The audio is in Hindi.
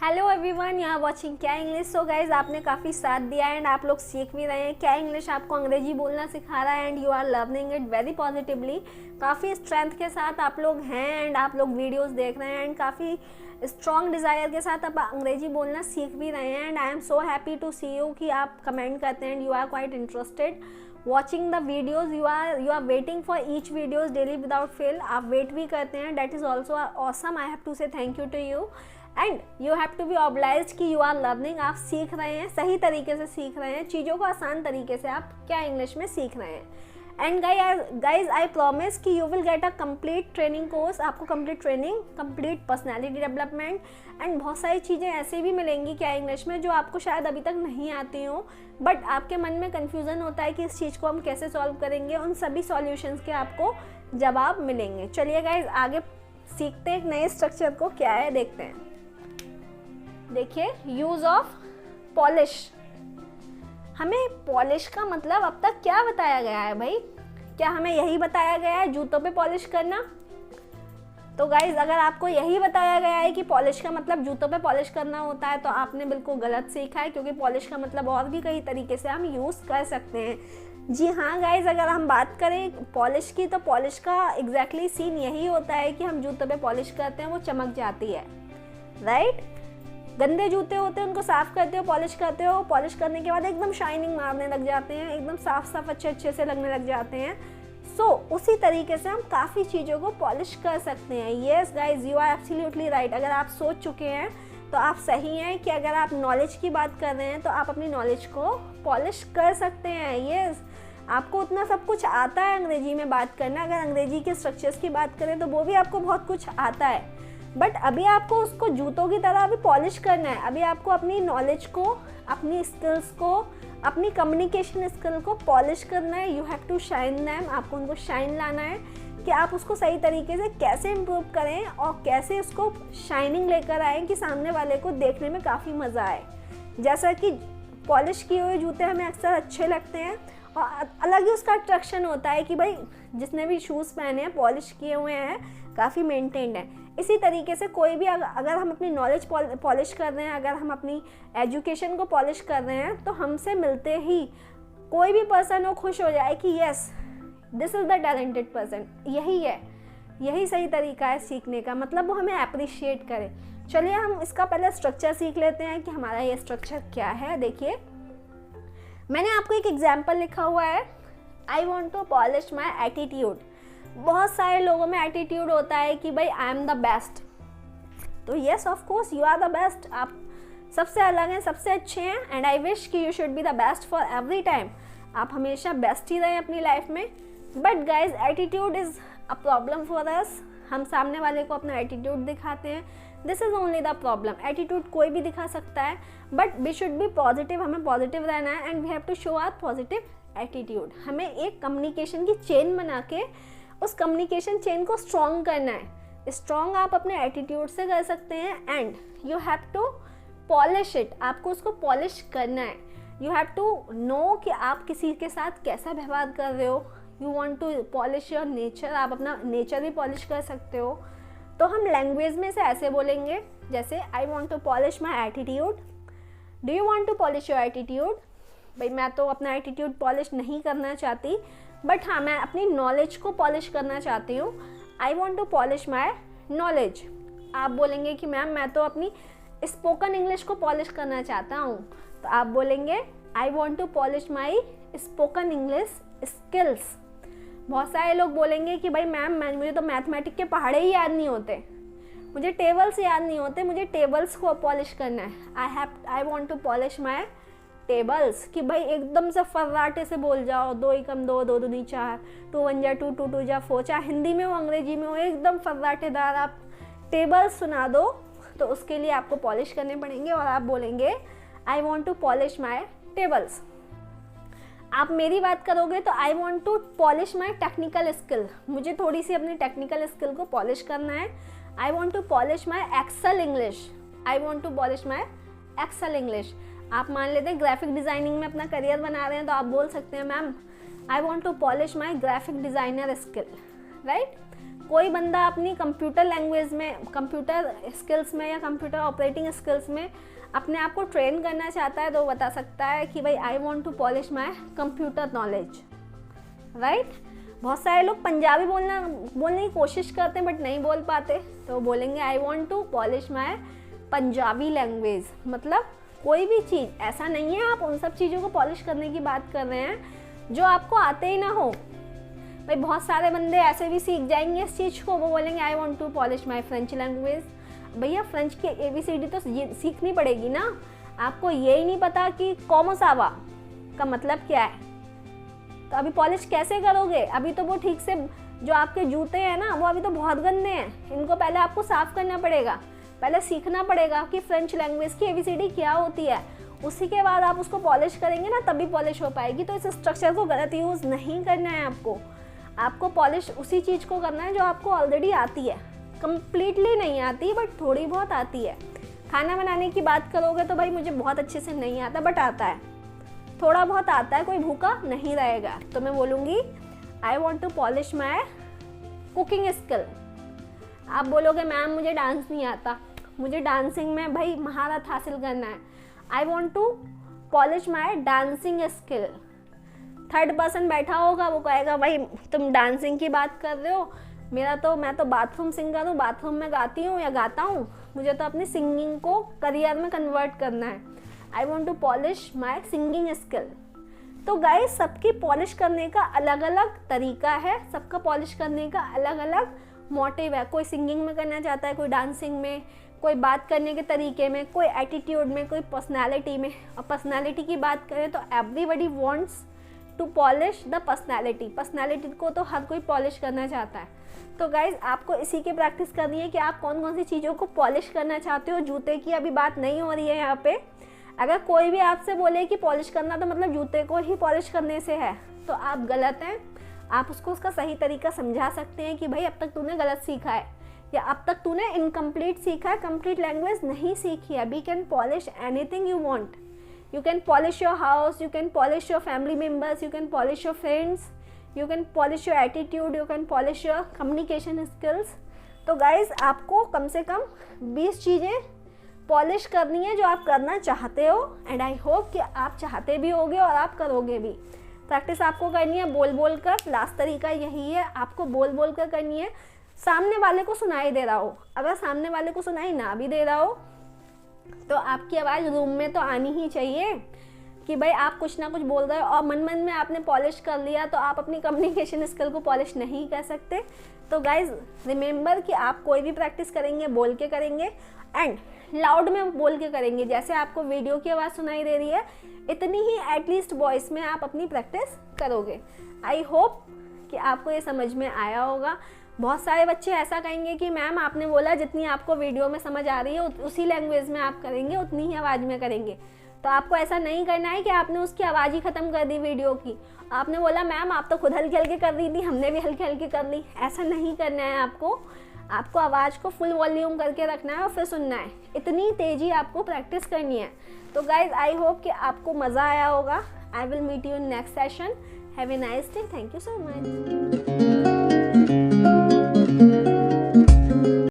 Hello everyone, you are watching क्या इंग्लिश। सो गाइज, आपने काफ़ी साथ दिया एंड आप लोग सीख भी रहे हैं। क्या इंग्लिश आपको अंग्रेजी बोलना सिखा रहा है and you are learning it very positively. काफ़ी स्ट्रेंथ के साथ आप लोग हैं एंड आप लोग वीडियोस देख रहे हैं एंड काफ़ी स्ट्रॉन्ग डिज़ायर के साथ आप अंग्रेजी बोलना सीख भी रहे हैं। And I am so happy to see you कि आप कमेंट करते हैं and you are quite interested watching the videos. You are waiting for each videos daily without fail. आप वेट भी करते हैं, that is also awesome. I have to say thank you to you and you have to be obliged कि यू आर लर्निंग। आप सीख रहे हैं, सही तरीके से सीख रहे हैं, चीज़ों को आसान तरीके से आप क्या इंग्लिश में सीख रहे हैं। एंड गाइज आई प्रॉमिस कि you will get a complete training course. आपको complete training, complete personality development and बहुत सारी चीज़ें ऐसे भी मिलेंगी क्या इंग्लिश में जो आपको शायद अभी तक नहीं आती हो, बट आपके मन में कन्फ्यूज़न होता है कि इस चीज़ को हम कैसे सॉल्व करेंगे। उन सभी सॉल्यूशंस के आपको जवाब मिलेंगे। चलिए गाइज आगे सीखते हैं एक नए स्ट्रक्चर को, क्या है देखते हैं। देखिए, यूज़ ऑफ पॉलिश। हमें पॉलिश का मतलब अब तक क्या बताया गया है भाई? क्या हमें यही बताया गया है जूतों पे पॉलिश करना? तो गाइज अगर आपको यही बताया गया है कि पॉलिश का मतलब जूतों पे पॉलिश करना होता है तो आपने बिल्कुल गलत सीखा है, क्योंकि पॉलिश का मतलब और भी कई तरीके से हम यूज़ कर सकते हैं। जी हाँ गाइज, अगर हम बात करें पॉलिश की तो पॉलिश का एग्जैक्टली सीन यही होता है कि हम जूतों पे पॉलिश करते हैं, वो चमक जाती है, राइट। गंदे जूते होते हैं, उनको साफ़ करते हो, पॉलिश करते हो, पॉलिश करने के बाद एकदम शाइनिंग मारने लग जाते हैं, एकदम साफ अच्छे से लगने लग जाते हैं। सो उसी तरीके से हम काफ़ी चीज़ों को पॉलिश कर सकते हैं। Yes guys, you are absolutely right. अगर आप सोच चुके हैं तो आप सही हैं कि अगर आप नॉलेज की बात कर रहे हैं तो आप अपनी नॉलेज को पॉलिश कर सकते हैं। येस, आपको उतना सब कुछ आता है अंग्रेजी में बात करना। अगर अंग्रेजी के स्ट्रक्चर्स की बात करें तो वो भी आपको बहुत कुछ आता है, बट अभी आपको उसको जूतों की तरह अभी पॉलिश करना है। अभी आपको अपनी नॉलेज को, अपनी स्किल्स को, अपनी कम्युनिकेशन स्किल को पॉलिश करना है। You have to shine them. आपको उनको शाइन लाना है कि आप उसको सही तरीके से कैसे इम्प्रूव करें और कैसे उसको शाइनिंग लेकर आएँ कि सामने वाले को देखने में काफ़ी मज़ा आए। जैसा कि पॉलिश किए हुए जूते हमें अक्सर अच्छे लगते हैं और अलग ही उसका अट्रैक्शन होता है कि भाई जिसने भी शूज़ पहने हैं पॉलिश किए हुए हैं, काफ़ी मेंटेन्ड है। इसी तरीके से कोई भी अगर हम अपनी नॉलेज पॉलिश कर रहे हैं, अगर हम अपनी एजुकेशन को पॉलिश कर रहे हैं तो हमसे मिलते ही कोई भी पर्सन हो खुश हो जाए कि yes this is the talented person. यही है, यही सही तरीका है सीखने का, मतलब वो हमें अप्रिशिएट करे। चलिए हम इसका पहले स्ट्रक्चर सीख लेते हैं कि हमारा ये स्ट्रक्चर क्या है। देखिए, मैंने आपको एक एग्जाम्पल लिखा हुआ है, I want to polish my attitude. बहुत सारे लोगों में एटीट्यूड होता है कि भाई आई एम द बेस्ट। तो yes of course you are the best. आप सबसे अलग हैं, सबसे अच्छे हैं एंड आई विश कि you should be the best for every time. आप हमेशा बेस्ट ही रहें अपनी लाइफ में। But guys attitude is a problem for us. हम सामने वाले को अपना एटीट्यूड दिखाते हैं, this is only the problem. Attitude कोई भी दिखा सकता है, but we should be positive. हमें पॉजिटिव रहना है and we have to show our positive attitude. हमें एक कम्युनिकेशन की चेन बना के उस कम्युनिकेशन चेन को स्ट्रॉन्ग करना है। स्ट्रॉन्ग आप अपने एटीट्यूड से कर सकते हैं and you have to polish it. आपको उसको पॉलिश करना है। यू हैव टू नो कि आप किसी के साथ कैसा व्यवहार कर रहे हो। You want to polish your nature. आप अपना नेचर भी पॉलिश कर सकते हो। तो हम लैंग्वेज में से ऐसे बोलेंगे, जैसे I want to polish my attitude. Do you want to polish your attitude? भाई मैं तो अपना एटीट्यूड पॉलिश नहीं करना चाहती, बट हाँ मैं अपनी नॉलेज को पॉलिश करना चाहती हूँ। I want to polish my knowledge. आप बोलेंगे कि मैम मैं तो अपनी स्पोकन इंग्लिश को पॉलिश करना चाहता हूँ, तो आप बोलेंगे I want to polish my spoken English skills. बहुत सारे लोग बोलेंगे कि भाई मैम मुझे तो मैथमेटिक्स के पहाड़े ही याद नहीं होते, मुझे टेबल्स याद नहीं होते, मुझे टेबल्स को पॉलिश करना है। I want to polish my tables. कि भाई एकदम से फर्राटे से बोल जाओ, 2 एकम 2, 2 दूनी 4, 2 1 जा 2, 2 2 जा 4, चाहे हिंदी में हो अंग्रेजी में हो, एकदम फर्राटेदार आप टेबल्स सुना दो, तो उसके लिए आपको पॉलिश करने पड़ेंगे और आप बोलेंगे I want to polish my tables. आप मेरी बात करोगे तो I want to polish my technical skill. मुझे थोड़ी सी अपनी टेक्निकल स्किल को पॉलिश करना है। I want to polish my Excel English. I want to polish my Excel English. आप मान लेते हैं ग्राफिक डिज़ाइनिंग में अपना करियर बना रहे हैं, तो आप बोल सकते हैं ma'am I want to polish my graphic designer skill, right. कोई बंदा अपनी कंप्यूटर लैंग्वेज में, कंप्यूटर स्किल्स में या कंप्यूटर ऑपरेटिंग स्किल्स में अपने आप को ट्रेन करना चाहता है तो बता सकता है कि भाई I want to polish my computer knowledge, right. बहुत सारे लोग पंजाबी बोलने की कोशिश करते हैं बट नहीं बोल पाते, तो बोलेंगे I want to polish my Punjabi language. मतलब कोई भी चीज़, ऐसा नहीं है आप उन सब चीज़ों को पॉलिश करने की बात कर रहे हैं जो आपको आते ही ना हो। भाई बहुत सारे बंदे ऐसे भी सीख जाएंगे इस चीज़ को, वो बोलेंगे I want to polish my French language. भैया फ्रेंच की ABCD तो सीखनी पड़ेगी ना, आपको ये ही नहीं पता कि कॉमोसावा का मतलब क्या है, तो अभी पॉलिश कैसे करोगे? अभी तो वो ठीक से, जो आपके जूते हैं ना वो अभी तो बहुत गंदे हैं, इनको पहले आपको साफ़ करना पड़ेगा, पहले सीखना पड़ेगा कि फ्रेंच लैंग्वेज की ABCD क्या होती है, उसी के बाद आप उसको पॉलिश करेंगे ना तभी पॉलिश हो पाएगी। तो इस स्ट्रक्चर को गलत यूज़ नहीं करना है आपको पॉलिश उसी चीज़ को करना है जो आपको ऑलरेडी आती है, कंप्लीटली नहीं आती बट थोड़ी बहुत आती है। खाना बनाने की बात करोगे तो भाई मुझे बहुत अच्छे से नहीं आता बट आता है, थोड़ा बहुत आता है, कोई भूखा नहीं रहेगा। तो मैं बोलूँगी I want to polish my cooking skill. आप बोलोगे मैम मुझे डांस नहीं आता, मुझे डांसिंग में भाई महारत हासिल करना है, I want to polish my dancing skill. Third person बैठा होगा वो कहेगा भाई तुम डांसिंग की बात कर रहे हो, मैं तो बाथरूम सिंगर हूँ, बाथरूम में गाती हूँ या गाता हूँ, मुझे तो अपनी सिंगिंग को करियर में कन्वर्ट करना है, I want to polish my singing skill. तो गाइस सबकी पॉलिश करने का अलग अलग तरीका है, सबका पॉलिश करने का अलग अलग मोटिव है। कोई सिंगिंग में करना चाहता है, कोई डांसिंग में, कोई बात करने के तरीके में, कोई एटीट्यूड में, कोई पर्सनैलिटी में। और पर्सनैलिटी की बात करें तो everybody wants to polish the personality को तो हर कोई पॉलिश करना चाहता है। तो गाइज आपको इसी की प्रैक्टिस करनी है कि आप कौन कौन सी चीज़ों को पॉलिश करना चाहते हो। जूते की अभी बात नहीं हो रही है यहाँ पे। अगर कोई भी आपसे बोले कि पॉलिश करना तो मतलब जूते को ही पॉलिश करने से है, तो आप गलत हैं। आप उसका सही तरीका समझा सकते हैं कि भाई अब तक तूने गलत सीखा है या अब तक तूने इनकम्प्लीट सीखा है, कंप्लीट लैंग्वेज नहीं सीखी है। We can polish anything you want, you can polish your house, you can polish your family members, you can polish your friends, you can polish your attitude, you can polish your communication skills। तो गाइज आपको कम से कम 20 चीज़ें पॉलिश करनी है जो आप करना चाहते हो, एंड आई होप कि आप चाहते भी होगे और आप करोगे भी। प्रैक्टिस आपको करनी है बोल बोल कर। लास्ट तरीका यही है, आपको बोल बोल कर करनी है। सामने वाले को सुनाई दे रहा हो, अगर सामने वाले को सुनाई ना भी दे रहा हो तो आपकी आवाज़ रूम में तो आनी ही चाहिए कि भाई आप कुछ ना कुछ बोल रहे हो और मन मन में आपने पॉलिश कर लिया तो आप अपनी कम्युनिकेशन स्किल को पॉलिश नहीं कर सकते। तो गाइज रिमेंबर कि आप कोई भी प्रैक्टिस करेंगे बोल के करेंगे एंड लाउड में बोल के करेंगे। जैसे आपको वीडियो की आवाज़ सुनाई दे रही है इतनी ही एटलीस्ट वॉइस में आप अपनी प्रैक्टिस करोगे। आई होप कि आपको ये समझ में आया होगा। बहुत सारे बच्चे ऐसा कहेंगे कि मैम आपने बोला जितनी आपको वीडियो में समझ आ रही है उसी लैंग्वेज में आप करेंगे, उतनी ही आवाज़ में करेंगे। तो आपको ऐसा नहीं करना है कि आपने उसकी आवाज़ ही ख़त्म कर दी वीडियो की। आपने बोला मैम आप तो खुद हल्के हल्के कर रही थी, हमने भी हल्के हल्के कर ली। ऐसा नहीं करना है आपको आवाज़ को फुल वॉल्यूम करके रखना है और फिर सुनना है। इतनी तेज़ी आपको प्रैक्टिस करनी है। तो गाइज आई होप कि आपको मज़ा आया होगा। I will meet you in next session. Have a nice day. Thank you so much.